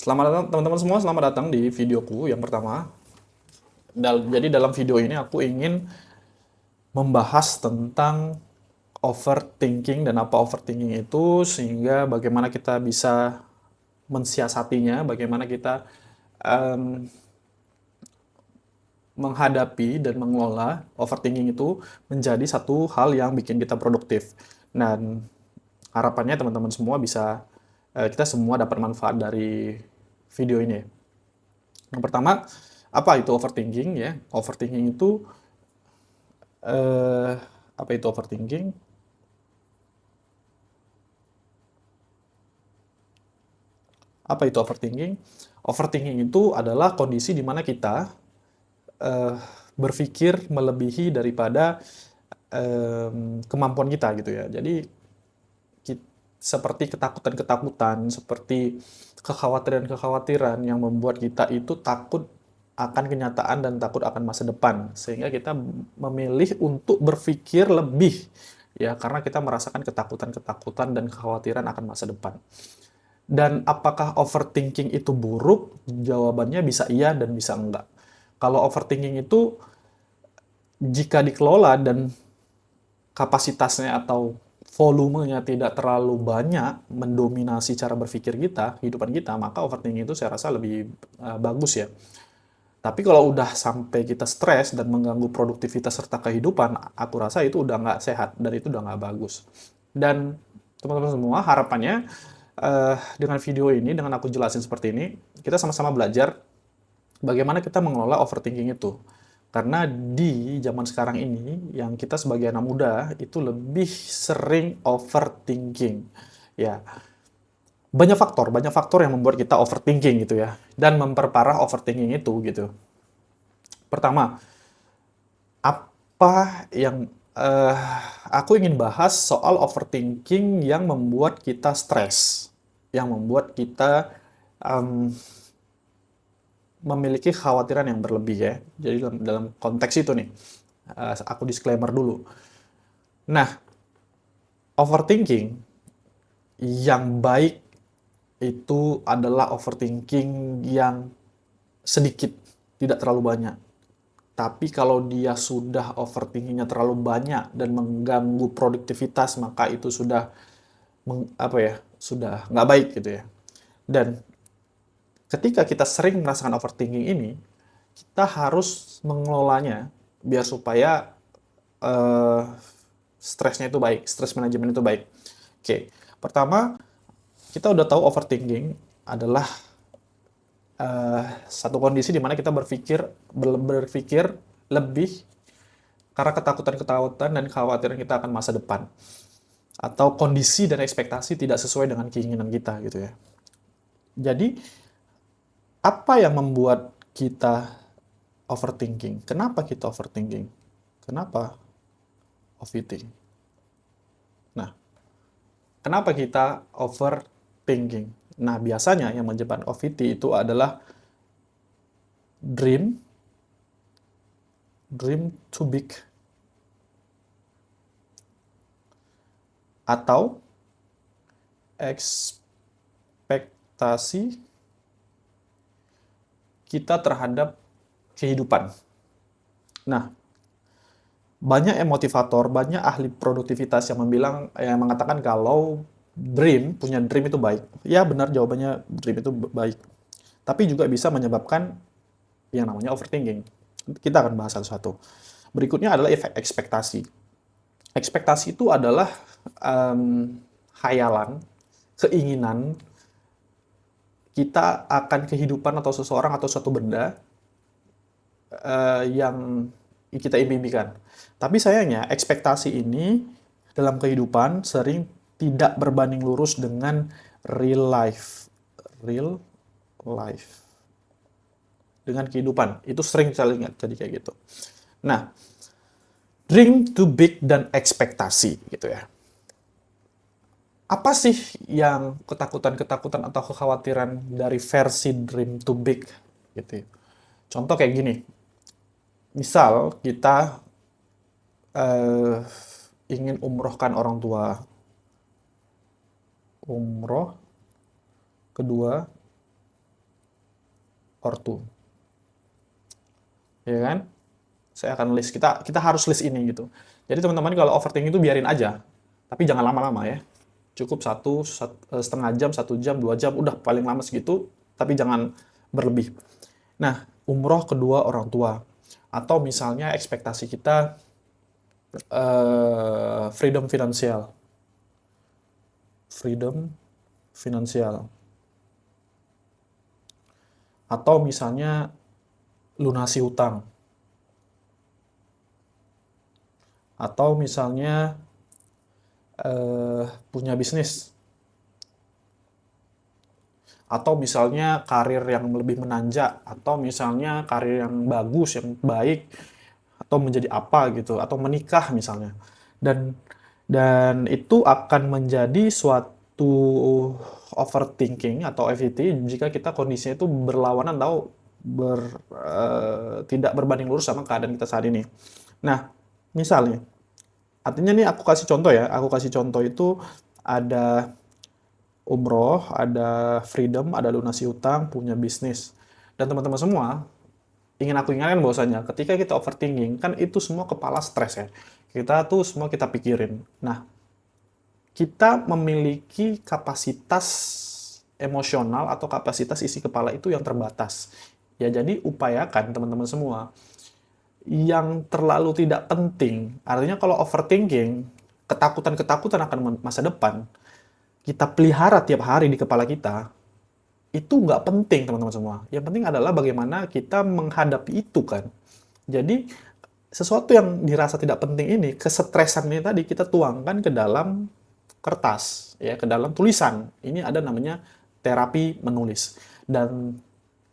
Selamat datang teman-teman semua, selamat datang di videoku yang pertama. Jadi dalam video ini aku ingin membahas tentang overthinking dan apa overthinking itu, sehingga bagaimana kita bisa mensiasatinya, bagaimana kita em, menghadapi dan mengelola overthinking itu menjadi satu hal yang bikin kita produktif. Dan harapannya teman-teman semua bisa, kita semua dapat manfaat dari video ini. Yang pertama, apa itu overthinking ya? Overthinking itu eh apa itu overthinking? Apa itu overthinking? Overthinking itu adalah kondisi di mana kita eh, berpikir melebihi daripada kemampuan kita gitu ya. Jadi seperti ketakutan-ketakutan, seperti kekhawatiran-kekhawatiran yang membuat kita itu takut akan kenyataan dan takut akan masa depan, sehingga kita memilih untuk berpikir lebih ya, karena kita merasakan ketakutan-ketakutan dan kekhawatiran akan masa depan. Dan apakah overthinking itu buruk? Jawabannya bisa iya dan bisa enggak. Kalau overthinking itu jika dikelola dan kapasitasnya atau volumenya tidak terlalu banyak mendominasi cara berpikir kita, kehidupan kita, maka overthinking itu saya rasa lebih bagus ya. Tapi kalau udah sampai kita stres dan mengganggu produktivitas serta kehidupan, aku rasa itu udah nggak sehat dan itu udah nggak bagus. Dan teman-teman semua, harapannya dengan video ini, dengan aku jelasin seperti ini, kita sama-sama belajar bagaimana kita mengelola overthinking itu. Karena di zaman sekarang ini, yang kita sebagai anak muda itu lebih sering overthinking. Ya, banyak faktor yang membuat kita overthinking gitu ya, dan memperparah overthinking itu gitu. Pertama, apa yang aku ingin bahas soal overthinking yang membuat kita stres, yang membuat kita em, memiliki kekhawatiran yang berlebih ya. Jadi dalam konteks itu nih, aku disclaimer dulu. Nah, overthinking yang baik itu adalah overthinking yang sedikit, tidak terlalu banyak. Tapi kalau dia sudah overthinkingnya terlalu banyak dan mengganggu produktivitas, maka itu sudah apa ya, sudah nggak baik gitu ya. Dan ketika kita sering merasakan overthinking ini, kita harus mengelolanya biar supaya eh, stresnya itu baik, stress manajemen itu baik. Oke, pertama kita udah tahu overthinking adalah satu kondisi di mana kita berpikir lebih karena ketakutan-ketakutan dan kekhawatiran kita akan masa depan, atau kondisi dan ekspektasi tidak sesuai dengan keinginan kita gitu ya. Jadi apa yang membuat kita overthinking? Kenapa kita overthinking? Kenapa overthinking? Nah, kenapa kita overthinking? Nah, biasanya yang menyebabkan overthinking itu adalah dream, dream too big, atau ekspektasi kita terhadap kehidupan. Nah, banyak motivator, banyak ahli produktivitas yang mengatakan kalau punya dream itu baik. Ya benar, jawabannya dream itu baik. Tapi juga bisa menyebabkan yang namanya overthinking. Kita akan bahas satu-satu. Berikutnya adalah efek ekspektasi. Ekspektasi itu adalah khayalan, keinginan kita akan kehidupan atau seseorang atau suatu benda yang kita impikan. Tapi sayangnya ekspektasi ini dalam kehidupan sering tidak berbanding lurus dengan real life. Real life. Dengan kehidupan. Itu sering saya lihat jadi kayak gitu. Nah, dream too big dan ekspektasi gitu ya. Apa sih yang ketakutan-ketakutan atau kekhawatiran dari versi dream too big gitu ya. Contoh kayak gini. Misal kita eh, ingin umrohkan orang tua. Umroh, kedua ortu. Ya kan? Saya akan list, kita harus list ini gitu. Jadi teman-teman kalau overthinking itu biarin aja, tapi jangan lama-lama ya. Cukup setengah jam, 1 jam, 2 jam, udah paling lama segitu, tapi jangan berlebih. Nah, umroh kedua orang tua, atau misalnya ekspektasi kita freedom finansial, freedom finansial, atau misalnya lunasi hutang, atau misalnya punya bisnis, atau misalnya karir yang lebih menanjak, atau misalnya karir yang bagus, yang baik, atau menjadi apa gitu, atau menikah misalnya. Dan itu akan menjadi suatu overthinking atau FET jika kita kondisinya itu berlawanan atau tidak berbanding lurus sama keadaan kita saat ini. Nah, misalnya, artinya nih aku kasih contoh ya, aku kasih contoh itu ada umroh, ada freedom, ada lunasi hutang, punya bisnis. Dan teman-teman semua, ingin aku ingatkan bahwasanya ketika kita overthinking, kan itu semua kepala stres ya. Kita tuh semua kita pikirin. Nah, kita memiliki kapasitas emosional atau kapasitas isi kepala itu yang terbatas. Ya, jadi upayakan teman-teman semua yang terlalu tidak penting. Artinya kalau overthinking, ketakutan-ketakutan akan masa depan, kita pelihara tiap hari di kepala kita, itu nggak penting teman-teman semua. Yang penting adalah bagaimana kita menghadapi itu kan. Jadi sesuatu yang dirasa tidak penting ini, kesetresan ini tadi kita tuangkan ke dalam kertas, ya, ke dalam tulisan. Ini ada namanya terapi menulis. Dan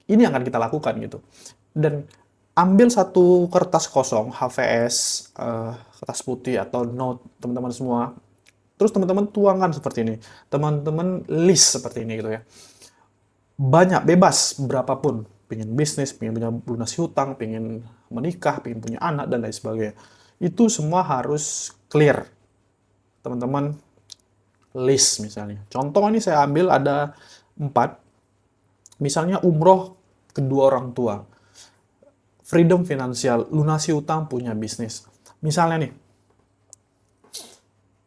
ini yang akan kita lakukan gitu. Dan ambil satu kertas kosong, HVS, kertas putih atau note teman-teman semua. Terus teman-teman tuangkan seperti ini. Teman-teman list seperti ini gitu ya. Banyak, bebas, berapapun. Pengen bisnis, pengen punya lunasi hutang, pengen menikah, pengen punya anak, dan lain sebagainya. Itu semua harus clear. Teman-teman list misalnya. Contoh ini saya ambil ada 4. Misalnya umroh kedua orang tua. Freedom finansial, lunasi hutang, punya bisnis. Misalnya nih,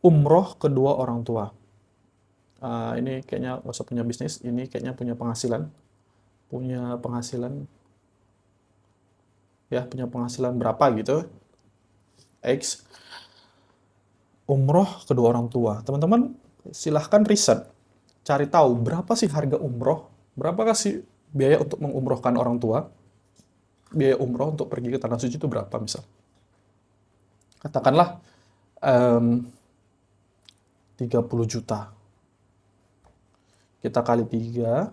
umroh kedua orang tua. Ini kayaknya nggak usah punya bisnis, ini kayaknya punya penghasilan. Punya penghasilan, ya punya penghasilan berapa gitu. X. Umroh kedua orang tua. Teman-teman silahkan riset. Cari tahu berapa sih harga umroh, berapa sih biaya untuk mengumrohkan orang tua, biaya umroh untuk pergi ke Tanah Suci itu berapa misal. Katakanlah 30 juta. Kita kali 3,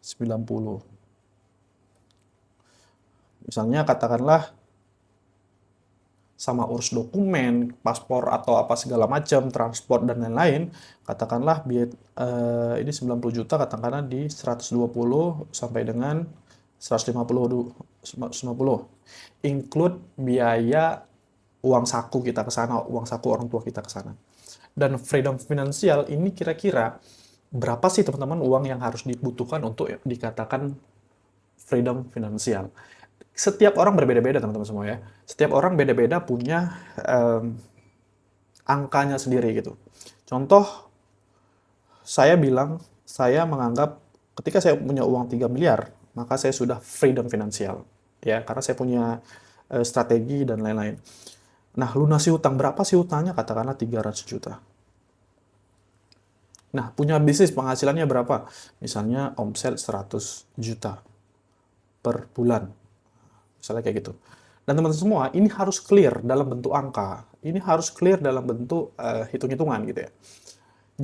90. Misalnya katakanlah sama urus dokumen, paspor atau apa segala macam, transport dan lain-lain, katakanlah ini 90 juta katakanlah di 120 sampai dengan 150. Include biaya uang saku kita ke sana, uang saku orang tua kita ke sana. Dan freedom finansial ini kira-kira berapa sih teman-teman uang yang harus dibutuhkan untuk dikatakan freedom finansial? Setiap orang berbeda-beda teman-teman semua ya. Setiap orang beda-beda punya angkanya sendiri gitu. Contoh, saya menganggap ketika saya punya uang 3 miliar, maka saya sudah freedom finansial. Ya, karena saya punya strategi dan lain-lain. Nah, lunasi hutang berapa sih hutangnya? Katakanlah 300 juta. Nah, punya bisnis penghasilannya berapa? Misalnya omset 100 juta per bulan. Misalnya kayak gitu. Dan teman-teman semua, ini harus clear dalam bentuk angka. Ini harus clear dalam bentuk hitung-hitungan gitu ya.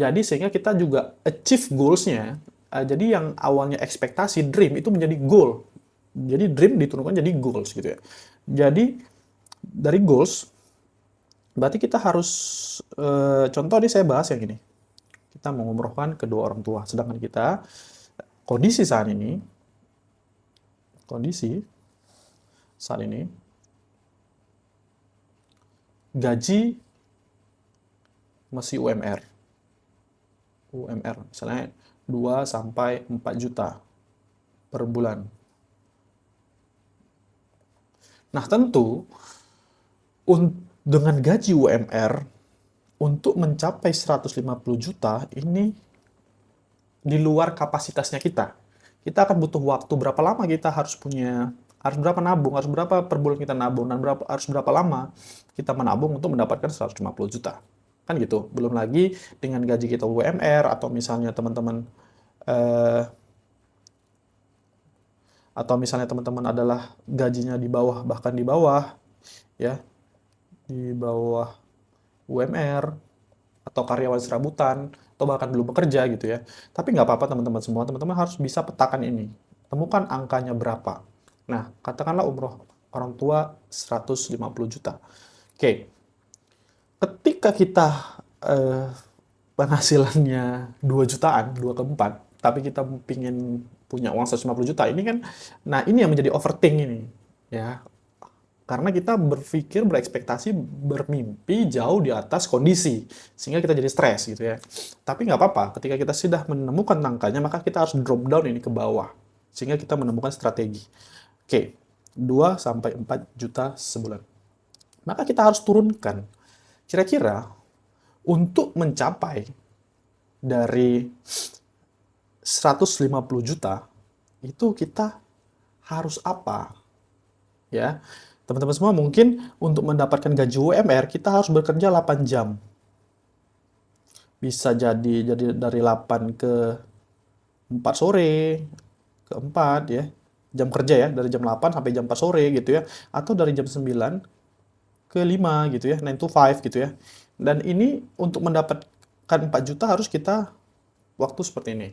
Jadi sehingga kita juga achieve goals-nya. Jadi yang awalnya ekspektasi, dream, itu menjadi goal. Jadi dream diturunkan jadi goals gitu ya. Jadi dari goals, berarti kita harus, contoh ini saya bahas yang ini. Kita mengumrohkan kedua orang tua. Sedangkan kita, kondisi saat ini, gaji masih UMR. Misalnya 2 sampai 4 juta. per bulan. Nah, tentu dengan gaji UMR untuk mencapai 150 juta ini di luar kapasitasnya kita. Kita akan butuh waktu berapa lama kita harus berapa nabung, harus berapa per bulan kita nabung, dan harus berapa lama kita menabung untuk mendapatkan 150 juta. Kan gitu. Belum lagi dengan gaji kita UMR, atau misalnya teman-teman eh, adalah gajinya di bawah, bahkan di bawah, ya, di bawah UMR, atau karyawan serabutan, atau bahkan belum bekerja gitu ya. Tapi nggak apa-apa teman-teman semua, teman-teman harus bisa petakan ini. Temukan angkanya berapa. Nah, katakanlah umroh orang tua 150 juta. Oke, ketika kita eh, penghasilannya 2 jutaan, 2 ke 4, tapi kita pingin punya uang 150 juta, ini kan, nah ini yang menjadi overthink ini. Ya, karena kita berpikir, berekspektasi, bermimpi jauh di atas kondisi, sehingga kita jadi stres gitu ya. Tapi nggak apa-apa, ketika kita sudah menemukan angkanya, maka kita harus drop down ini ke bawah, sehingga kita menemukan strategi. Oke, 2-4 juta sebulan. Maka kita harus turunkan. Kira-kira untuk mencapai dari 150 juta, itu kita harus apa? Ya, teman-teman semua, mungkin untuk mendapatkan gaji UMR kita harus bekerja 8 jam. Bisa jadi dari 8 ke 4 sore, ke 4 ya. Jam kerja ya, dari jam 8 sampai jam 4 sore gitu ya. Atau dari jam 9 ke 5 gitu ya, 9 to 5 gitu ya. Dan ini untuk mendapatkan 4 juta harus kita waktu seperti ini.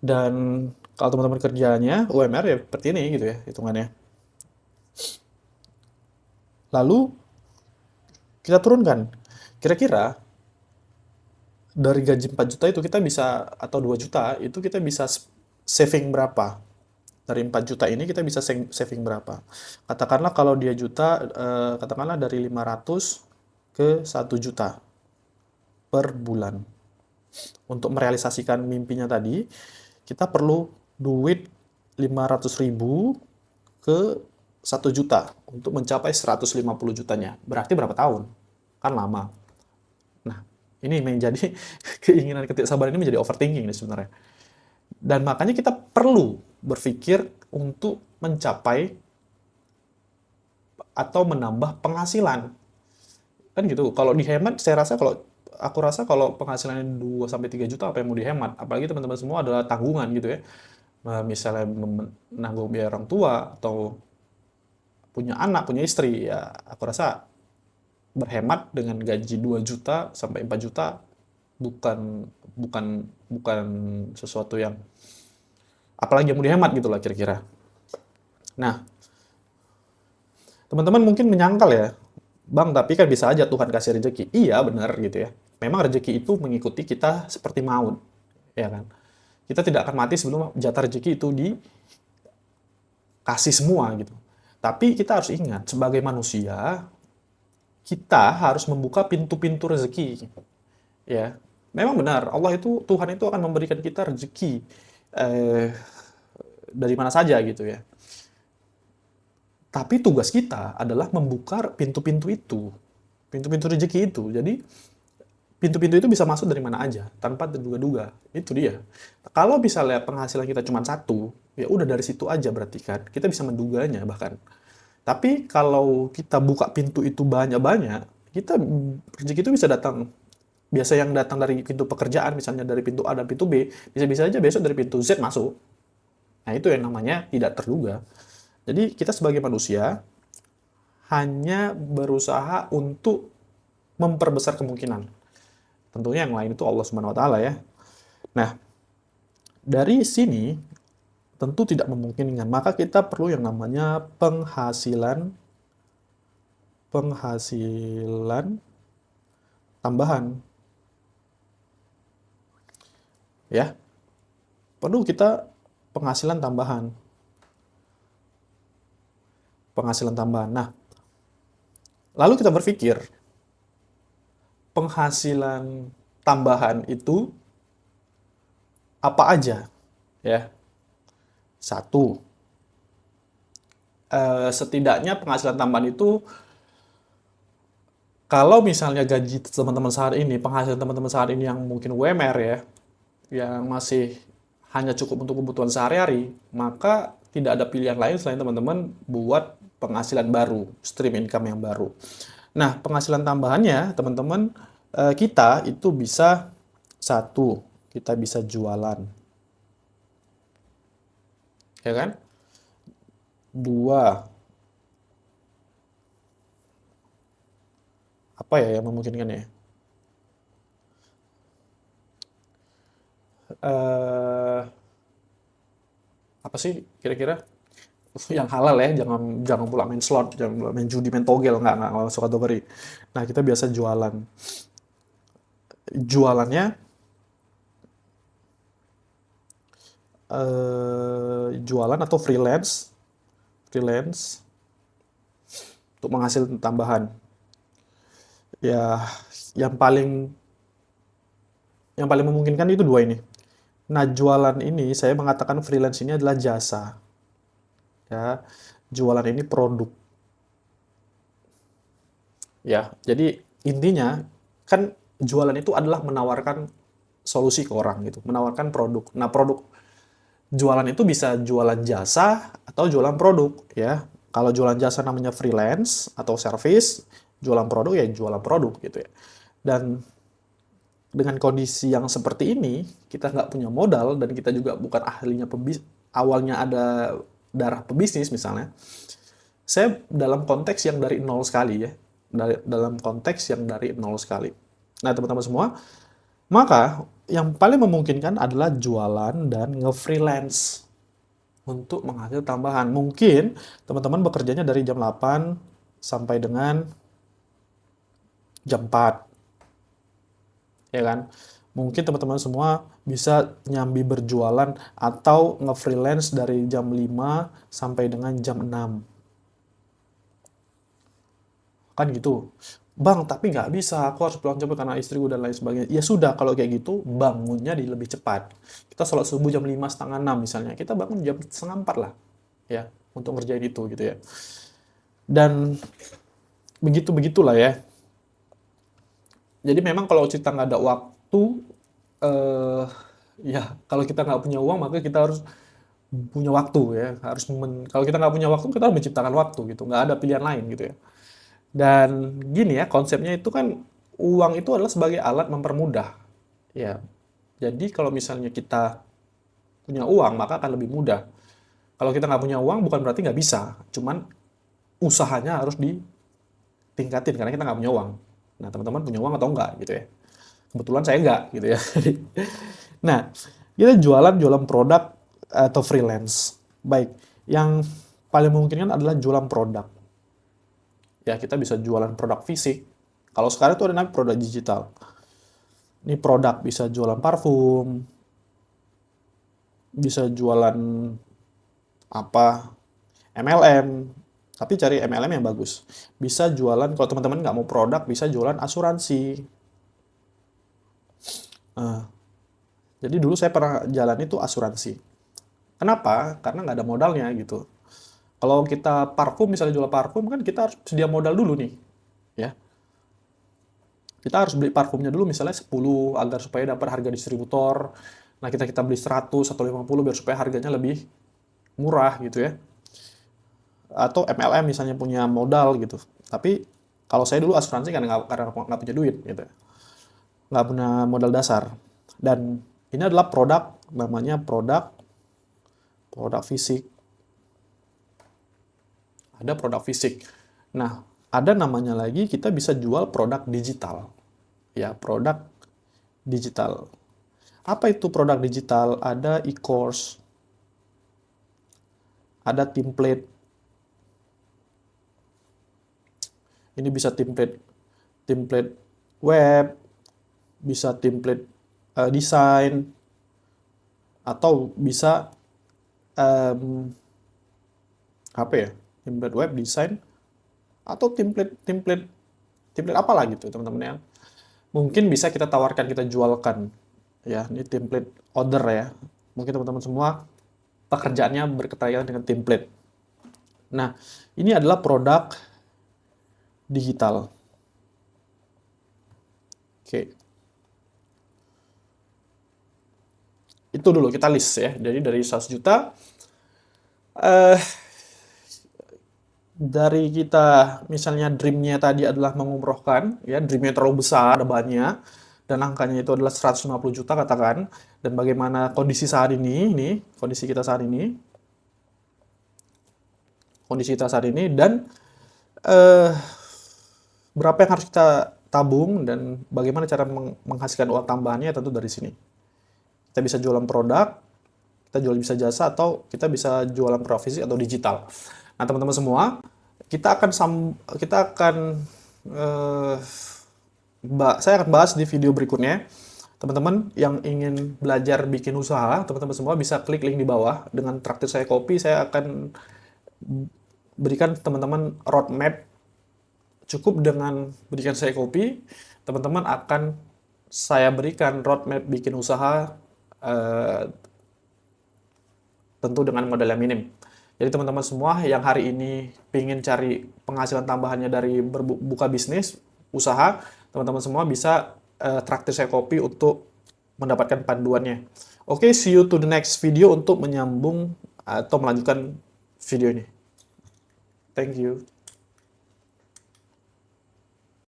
Dan kalau teman-teman kerjanya UMR ya seperti ini gitu ya hitungannya. Lalu kita turunkan. Kira-kira dari gaji 4 juta itu kita bisa, atau 2 juta, itu kita bisa saving berapa? Dari 4 juta ini kita bisa saving berapa? Katakanlah kalau dia juta, katakanlah dari 500 ke 1 juta per bulan. Untuk merealisasikan mimpinya tadi, kita perlu duit 500 ribu ke 1 juta untuk mencapai 150 jutanya. Berarti berapa tahun? Kan lama. Nah, ini menjadi keinginan ketidaksabaran ini menjadi overthinking nih sebenarnya. Dan makanya kita perlu berpikir untuk mencapai atau menambah penghasilan. Kan gitu. Kalau dihemat, aku rasa kalau penghasilannya 2 sampai 3 juta, apa yang mau dihemat? Apalagi teman-teman semua adalah tanggungan gitu ya. Misalnya menanggung biaya orang tua, atau punya anak, punya istri, ya aku rasa berhemat dengan gaji 2 juta sampai 4 juta bukan bukan bukan sesuatu yang apalagi yang mau dihemat gitu lah kira-kira. Nah, teman-teman mungkin menyangkal ya, Bang, tapi kan bisa aja Tuhan kasih rezeki. Iya, benar gitu ya. Memang rezeki itu mengikuti kita seperti maut, ya kan? Kita tidak akan mati sebelum jatah rezeki itu dikasih semua gitu. Tapi kita harus ingat, sebagai manusia, kita harus membuka pintu-pintu rezeki. Ya, memang benar. Tuhan itu akan memberikan kita rezeki eh, dari mana saja gitu ya. Tapi tugas kita adalah membuka pintu-pintu itu, pintu-pintu rezeki itu. Jadi pintu-pintu itu bisa masuk dari mana aja, tanpa terduga-duga. Itu dia. Kalau misalnya penghasilan kita cuma satu, ya udah dari situ aja berarti kan. Kita bisa menduganya bahkan. Tapi kalau kita buka pintu itu banyak-banyak, kita rezeki itu bisa datang. Biasa yang datang dari pintu pekerjaan, misalnya dari pintu A dan pintu B, bisa-bisa aja besok dari pintu Z masuk. Nah, itu yang namanya tidak terduga. Jadi kita sebagai manusia hanya berusaha untuk memperbesar kemungkinan. Tentunya yang lain itu Allah Subhanahu wa taala ya. Nah, dari sini tentu tidak memungkinkan, maka kita perlu yang namanya penghasilan tambahan ya. Perlu kita penghasilan tambahan. Nah, lalu kita berpikir, penghasilan tambahan itu apa aja, ya? Satu, setidaknya penghasilan tambahan itu, kalau misalnya gaji teman-teman saat ini, penghasilan teman-teman saat ini yang mungkin UMR ya, yang masih hanya cukup untuk kebutuhan sehari-hari, maka tidak ada pilihan lain selain teman-teman buat penghasilan baru, stream income yang baru. Nah, penghasilan tambahannya, teman-teman, kita itu bisa, satu, kita bisa jualan, ya kan? Dua, apa ya yang memungkinkan ya? Eh, apa sih kira-kira? Yang halal ya, jangan jangan pula main slot, jangan pula main judi, main togel, nggak masuk kategori. Nah, kita biasa jualan. Jualannya, jualan atau freelance, freelance untuk menghasilkan tambahan. Ya, yang paling yang paling memungkinkan itu dua ini. Nah, jualan ini saya mengatakan freelance ini adalah jasa. Ya, jualan ini produk. Ya, jadi intinya kan jualan itu adalah menawarkan solusi ke orang gitu, menawarkan produk. Nah, produk jualan itu bisa jualan jasa atau jualan produk ya. Kalau jualan jasa namanya freelance atau service, jualan produk ya jualan produk gitu ya. Dan dengan kondisi yang seperti ini, kita nggak punya modal dan kita juga bukan ahlinya awalnya ada darah pebisnis misalnya. Saya dalam konteks yang dari nol sekali ya, dalam konteks yang dari nol sekali. Nah, teman-teman semua, maka yang paling memungkinkan adalah jualan dan nge-freelance untuk menghasilkan tambahan. Mungkin teman-teman bekerjanya dari jam 8 sampai dengan jam 4, ya kan? Mungkin teman-teman semua bisa nyambi berjualan atau nge-freelance dari jam 5 sampai dengan jam 6. Kan gitu. Bang, tapi nggak bisa, aku harus pulang cepat karena istriku dan lain sebagainya. Ya sudah, kalau kayak gitu, bangunnya di lebih cepat. Kita sholat subuh jam 5 setengah 6 misalnya, kita bangun jam setengah 4 lah, ya, untuk ngerjain itu gitu ya. Dan begitu-begitulah ya. Jadi memang kalau kita nggak ada waktu, eh ya kalau kita nggak punya uang, maka kita harus punya waktu ya. Kalau kita nggak punya waktu, kita harus menciptakan waktu gitu. Nggak ada pilihan lain gitu ya. Dan gini ya, konsepnya itu kan uang itu adalah sebagai alat mempermudah. Ya, jadi kalau misalnya kita punya uang, maka akan lebih mudah. Kalau kita nggak punya uang, bukan berarti nggak bisa. Cuman usahanya harus ditingkatin karena kita nggak punya uang. Nah, teman-teman punya uang atau enggak gitu ya. Kebetulan saya enggak gitu ya. Nah, kita jualan produk atau freelance. Baik, yang paling memungkinkan adalah jualan produk. Ya, kita bisa jualan produk fisik. Kalau sekarang itu ada namanya produk digital. Ini produk bisa jualan parfum, bisa jualan apa, MLM, tapi cari MLM yang bagus. Bisa jualan, kalau teman-teman nggak mau produk, bisa jualan asuransi. Nah, jadi dulu saya pernah jalan itu asuransi. Kenapa? Karena nggak ada modalnya gitu. Kalau kita parfum, misalnya jual parfum, kan kita harus sedia modal dulu nih. Ya, kita harus beli parfumnya dulu misalnya 10 agar supaya dapat harga distributor. Nah, kita beli 100 atau 50 biar supaya harganya lebih murah gitu ya. Atau MLM misalnya punya modal gitu. Tapi kalau saya dulu asuransi karena nggak punya duit gitu. Nggak punya modal dasar. Dan ini adalah produk, namanya produk fisik. Ada produk fisik. Nah, ada namanya lagi kita bisa jual produk digital. Ya, produk digital. Apa itu produk digital? Ada e-course, ada template. Ini bisa template web, bisa template desain, atau bisa em, apa ya? Template web, desain, atau template apalah gitu, teman-teman ya. Mungkin bisa kita tawarkan, kita jualkan. Ya, ini template order ya. Mungkin teman-teman semua pekerjaannya berkaitan dengan template. Nah, ini adalah produk digital. Oke. Itu dulu kita list ya. Jadi dari 100 juta, eh, dari kita misalnya dream-nya tadi adalah mengumrohkan, ya dream-nya terlalu besar, ada banyak, dan angkanya itu adalah 150 juta katakan, dan bagaimana kondisi saat ini, kondisi kita saat ini, dan eh, berapa yang harus kita tabung, dan bagaimana cara menghasilkan uang tambahannya tentu dari sini. Kita bisa jualan produk, kita jual bisa jasa, atau kita bisa jualan profesi atau digital. Nah, teman-teman semua, kita akan saya akan bahas di video berikutnya. Teman-teman yang ingin belajar bikin usaha, teman-teman semua bisa klik link di bawah. Dengan traktir saya kopi, saya akan berikan teman-teman roadmap. Cukup dengan berikan saya kopi, teman-teman akan saya berikan roadmap bikin usaha, tentu dengan modal yang minim. Jadi teman-teman semua yang hari ini ingin cari penghasilan tambahannya dari buka bisnis, usaha, teman-teman semua bisa traktir saya kopi untuk mendapatkan panduannya. Oke, see you to the next video untuk menyambung atau melanjutkan video ini. Thank you.